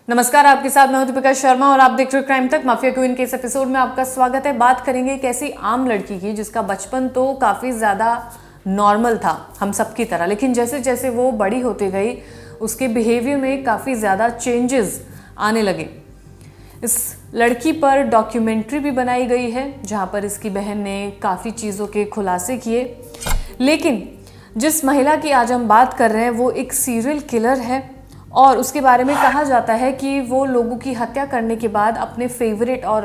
नमस्कार, आपके साथ मैं हूं दीपिका शर्मा और आप देख रहे हो क्राइम तक। माफिया क्वीन के इस एपिसोड में आपका स्वागत है। बात करेंगे एक ऐसी आम लड़की की जिसका बचपन तो काफ़ी ज़्यादा नॉर्मल था हम सबकी तरह, लेकिन जैसे जैसे वो बड़ी होती गई उसके बिहेवियर में काफ़ी ज़्यादा चेंजेस आने लगे। इस लड़की पर डॉक्यूमेंट्री भी बनाई गई है जहाँ पर इसकी बहन ने काफ़ी चीज़ों के खुलासे किए, लेकिन जिस महिला की आज हम बात कर रहे हैं वो एक सीरियल किलर है और उसके बारे में कहा जाता है कि वो लोगों की हत्या करने के बाद अपने फेवरेट और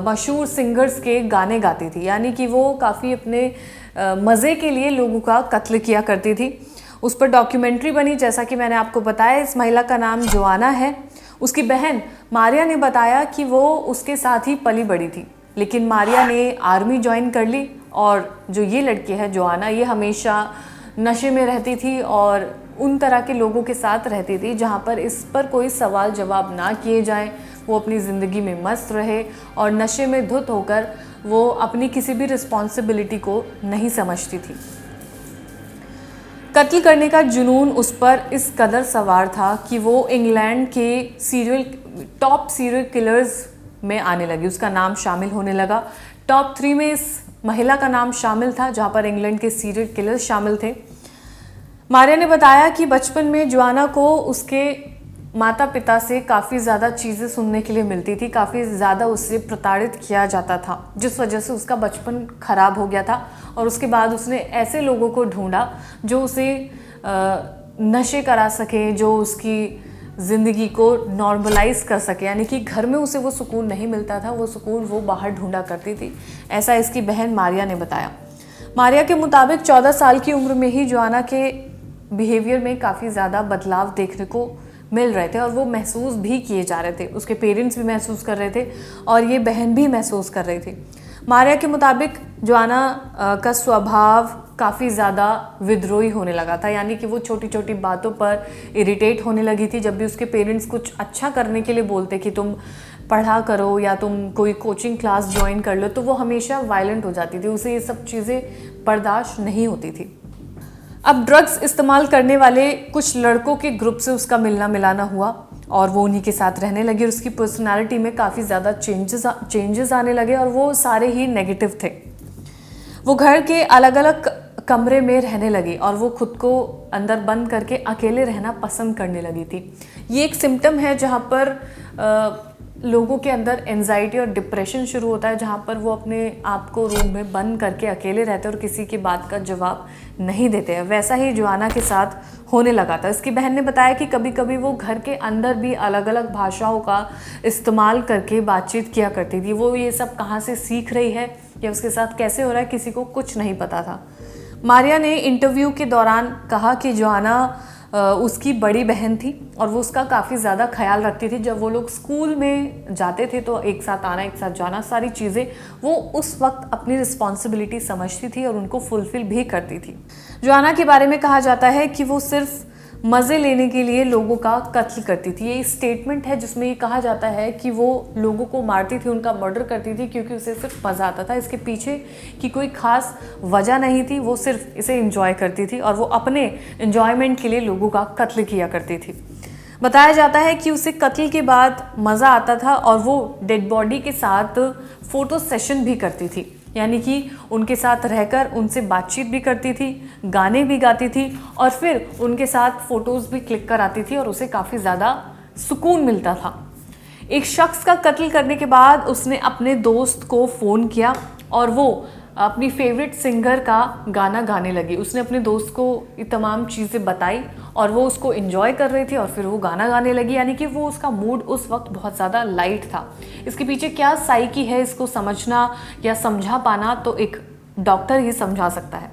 मशहूर सिंगर्स के गाने गाती थी, यानी कि वो काफ़ी अपने मज़े के लिए लोगों का कत्ल किया करती थी। उस पर डॉक्यूमेंट्री बनी, जैसा कि मैंने आपको बताया। इस महिला का नाम जोआना है। उसकी बहन मारिया ने बताया कि वो उसके साथ ही पली बड़ी थी, लेकिन मारिया ने आर्मी ज्वाइन कर ली और जो ये लड़की है जोआना, ये हमेशा नशे में रहती थी और उन तरह के लोगों के साथ रहती थी जहाँ पर इस पर कोई सवाल जवाब ना किए जाएं। वो अपनी ज़िंदगी में मस्त रहे और नशे में धुत होकर वो अपनी किसी भी रिस्पॉन्सिबिलिटी को नहीं समझती थी। कत्ल करने का जुनून उस पर इस कदर सवार था कि वो इंग्लैंड के टॉप सीरियल किलर्स में आने लगी। उसका नाम शामिल होने लगा। टॉप 3 में इस महिला का नाम शामिल था, जहाँ पर इंग्लैंड के सीरियल किलर्स शामिल थे। मारिया ने बताया कि बचपन में जोआना को उसके माता पिता से काफ़ी ज़्यादा चीज़ें सुनने के लिए मिलती थी, काफ़ी ज़्यादा उससे प्रताड़ित किया जाता था, जिस वजह से उसका बचपन ख़राब हो गया था। और उसके बाद उसने ऐसे लोगों को ढूंढा जो उसे नशे करा सके, जो उसकी ज़िंदगी को नॉर्मलाइज कर सके, यानी कि घर में उसे वो सुकून नहीं मिलता था, वो सुकून वो बाहर ढूंढा करती थी। ऐसा इसकी बहन मारिया ने बताया। मारिया के मुताबिक 14 साल की उम्र में ही जोआना के बिहेवियर में काफ़ी ज़्यादा बदलाव देखने को मिल रहे थे और वो महसूस भी किए जा रहे थे। उसके पेरेंट्स भी महसूस कर रहे थे और ये बहन भी महसूस कर रही थी। मारिया के मुताबिक जोआना का स्वभाव काफ़ी ज़्यादा विद्रोही होने लगा था, यानी कि वो छोटी छोटी बातों पर इरिटेट होने लगी थी। जब भी उसके पेरेंट्स कुछ अच्छा करने के लिए बोलते कि तुम पढ़ा करो या तुम कोई कोचिंग क्लास ज्वाइन कर लो, तो वो हमेशा वायलेंट हो जाती थी। उसे ये सब चीज़ें बर्दाश्त नहीं होती थी। अब ड्रग्स इस्तेमाल करने वाले कुछ लड़कों के ग्रुप से उसका मिलना मिलाना हुआ और वो उन्हीं के साथ रहने लगी और उसकी पर्सनालिटी में काफ़ी ज़्यादा चेंजेस आने लगे और वो सारे ही नेगेटिव थे। वो घर के अलग अलग कमरे में रहने लगी और वो खुद को अंदर बंद करके अकेले रहना पसंद करने लगी थी। ये एक सिम्टम है जहाँ पर लोगों के अंदर एंजाइटी और डिप्रेशन शुरू होता है, जहाँ पर वो अपने आप को रूम में बंद करके अकेले रहते हैं और किसी की बात का जवाब नहीं देते हैं। वैसा ही जोआना के साथ होने लगा था। इसकी बहन ने बताया कि कभी कभी वो घर के अंदर भी अलग अलग भाषाओं का इस्तेमाल करके बातचीत किया करती थी। वो ये सब कहाँ से सीख रही है या उसके साथ कैसे हो रहा है, किसी को कुछ नहीं पता था। मारिया ने इंटरव्यू के दौरान कहा कि जोआना उसकी बड़ी बहन थी और वो उसका काफ़ी ज़्यादा ख्याल रखती थी। जब वो लोग स्कूल में जाते थे तो एक साथ आना, एक साथ जाना, सारी चीज़ें वो उस वक्त अपनी रिस्पॉन्सिबिलिटी समझती थी और उनको फुलफिल भी करती थी। जोआना के बारे में कहा जाता है कि वो सिर्फ मज़े लेने के लिए लोगों का कत्ल करती थी। ये स्टेटमेंट है जिसमें ये कहा जाता है कि वो लोगों को मारती थी, उनका मर्डर करती थी क्योंकि उसे सिर्फ मज़ा आता था। इसके पीछे की कोई ख़ास वजह नहीं थी, वो सिर्फ इसे एंजॉय करती थी और वो अपने एंजॉयमेंट के लिए लोगों का कत्ल किया करती थी। बताया जाता है कि उसे कत्ल के बाद मज़ा आता था और वो डेड बॉडी के साथ फ़ोटो सेशन भी करती थी, यानी कि उनके साथ रहकर उनसे बातचीत भी करती थी, गाने भी गाती थी और फिर उनके साथ फ़ोटोज़ भी क्लिक कराती थी और उसे काफ़ी ज़्यादा सुकून मिलता था। एक शख्स का कत्ल करने के बाद उसने अपने दोस्त को फ़ोन किया और वो अपनी फेवरेट सिंगर का गाना गाने लगी। उसने अपने दोस्त को ये तमाम चीज़ें बताई और वो उसको एंजॉय कर रही थी और फिर वो गाना गाने लगी, यानी कि वो उसका मूड उस वक्त बहुत ज़्यादा लाइट था। इसके पीछे क्या साइकी है, इसको समझना या समझा पाना तो एक डॉक्टर ही समझा सकता है।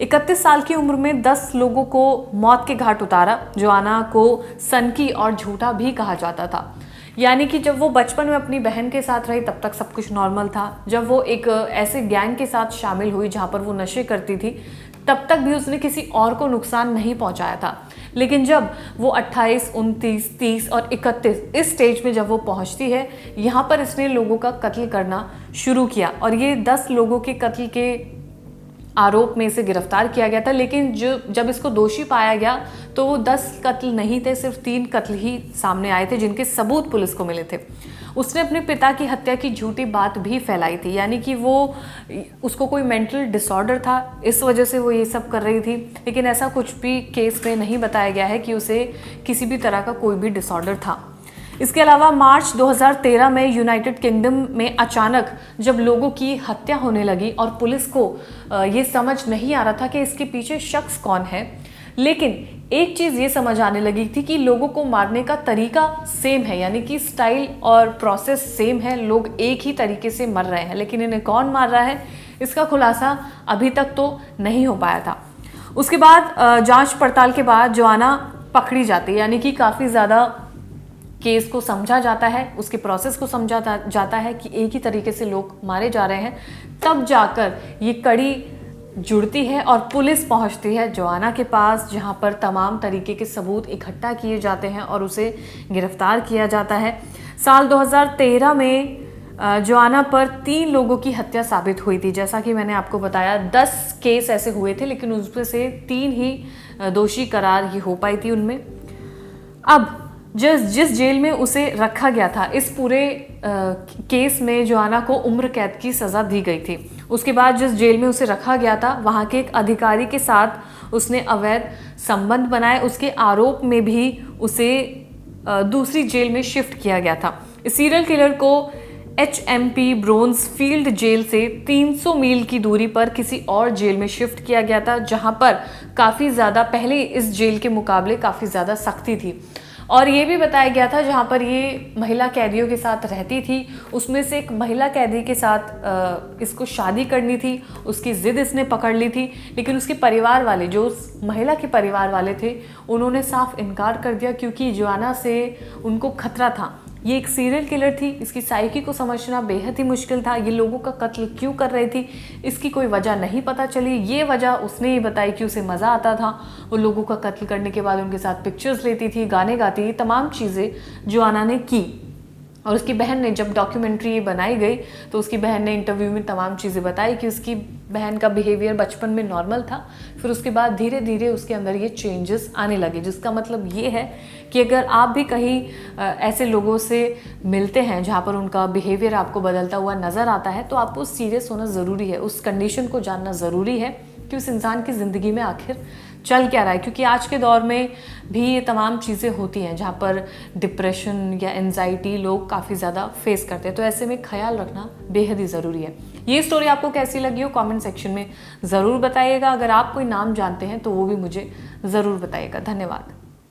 31 साल की उम्र में 10 लोगों को मौत के घाट उतारा। जोआना को सनकी और झूठा भी कहा जाता था, यानी कि जब वो बचपन में अपनी बहन के साथ रही तब तक सब कुछ नॉर्मल था। जब वो एक ऐसे गैंग के साथ शामिल हुई जहाँ पर वो नशे करती थी तब तक भी उसने किसी और को नुकसान नहीं पहुँचाया था, लेकिन जब वो 28, 29, 30 और 31 इस स्टेज में जब वो पहुँचती है, यहाँ पर इसने लोगों का कत्ल करना शुरू किया और ये 10 लोगों के कत्ल के आरोप में इसे गिरफ्तार किया गया था, लेकिन जब इसको दोषी पाया गया तो वो 10 कत्ल नहीं थे, सिर्फ 3 कत्ल ही सामने आए थे जिनके सबूत पुलिस को मिले थे। उसने अपने पिता की हत्या की झूठी बात भी फैलाई थी, यानी कि उसको कोई मेंटल डिसऑर्डर था, इस वजह से वो ये सब कर रही थी, लेकिन ऐसा कुछ भी केस में नहीं बताया गया है कि उसे किसी भी तरह का कोई भी डिसऑर्डर था। इसके अलावा मार्च 2013 में यूनाइटेड किंगडम में अचानक जब लोगों की हत्या होने लगी और पुलिस को ये समझ नहीं आ रहा था कि इसके पीछे शख्स कौन है, लेकिन एक चीज़ ये समझ आने लगी थी कि लोगों को मारने का तरीका सेम है, यानी कि स्टाइल और प्रोसेस सेम है, लोग एक ही तरीके से मर रहे हैं, लेकिन इन्हें कौन मार रहा है इसका खुलासा अभी तक तो नहीं हो पाया था। उसके बाद जांच पड़ताल के बाद जोआना पकड़ी जाती है, यानी कि काफ़ी ज़्यादा केस को समझा जाता है, उसके प्रोसेस को समझा जाता है कि एक ही तरीके से लोग मारे जा रहे हैं, तब जाकर ये कड़ी जुड़ती है और पुलिस पहुंचती है जोआना के पास, जहां पर तमाम तरीके के सबूत इकट्ठा किए जाते हैं और उसे गिरफ्तार किया जाता है। साल 2013 में जोआना पर 3 लोगों की हत्या साबित हुई थी। जैसा कि मैंने आपको बताया 10 केस ऐसे हुए थे, लेकिन उसमें से 3 ही दोषी करार ही हो पाई थी उनमें। अब जिस जेल में उसे रखा गया था, इस पूरे केस में जोआना को उम्र कैद की सज़ा दी गई थी। उसके बाद जिस जेल में उसे रखा गया था, वहाँ के एक अधिकारी के साथ उसने अवैध संबंध बनाए, उसके आरोप में भी उसे दूसरी जेल में शिफ्ट किया गया था। इस सीरियल किलर को HMP ब्रोन्सफील्ड जेल से 300 मील की दूरी पर किसी और जेल में शिफ्ट किया गया था, जहां पर काफ़ी ज़्यादा पहले इस जेल के मुकाबले काफ़ी ज़्यादा सख्ती थी। और ये भी बताया गया था जहाँ पर ये महिला कैदियों के साथ रहती थी, उसमें से एक महिला कैदी के साथ इसको शादी करनी थी, उसकी ज़िद इसने पकड़ ली थी, लेकिन उसके परिवार वाले, जो उस महिला के परिवार वाले थे, उन्होंने साफ इनकार कर दिया क्योंकि जोआना से उनको खतरा था। ये एक सीरियल किलर थी, इसकी साइकी को समझना बेहद ही मुश्किल था। ये लोगों का कत्ल क्यों कर रही थी, इसकी कोई वजह नहीं पता चली। ये वजह उसने ही बताई कि उसे मज़ा आता था, वो लोगों का कत्ल करने के बाद उनके साथ पिक्चर्स लेती थी, गाने गाती थी, तमाम चीज़ें जोआना ने की। और उसकी बहन ने, जब डॉक्यूमेंट्री बनाई गई तो उसकी बहन ने इंटरव्यू में तमाम चीज़ें बताई कि उसकी बहन का बिहेवियर बचपन में नॉर्मल था, फिर उसके बाद धीरे धीरे उसके अंदर ये चेंजेस आने लगे, जिसका मतलब ये है कि अगर आप भी कहीं ऐसे लोगों से मिलते हैं जहाँ पर उनका बिहेवियर आपको बदलता हुआ नज़र आता है, तो आपको सीरियस होना ज़रूरी है, उस कंडीशन को जानना ज़रूरी है कि उस इंसान की ज़िंदगी में आखिर चल क्या रहा है। क्योंकि आज के दौर में भी ये तमाम चीज़ें होती हैं जहाँ पर डिप्रेशन या एंजाइटी लोग काफ़ी ज़्यादा फेस करते हैं, तो ऐसे में ख्याल रखना बेहद ही ज़रूरी है। ये स्टोरी आपको कैसी लगी हो कमेंट सेक्शन में ज़रूर बताइएगा। अगर आप कोई नाम जानते हैं तो वो भी मुझे ज़रूर बताइएगा। धन्यवाद।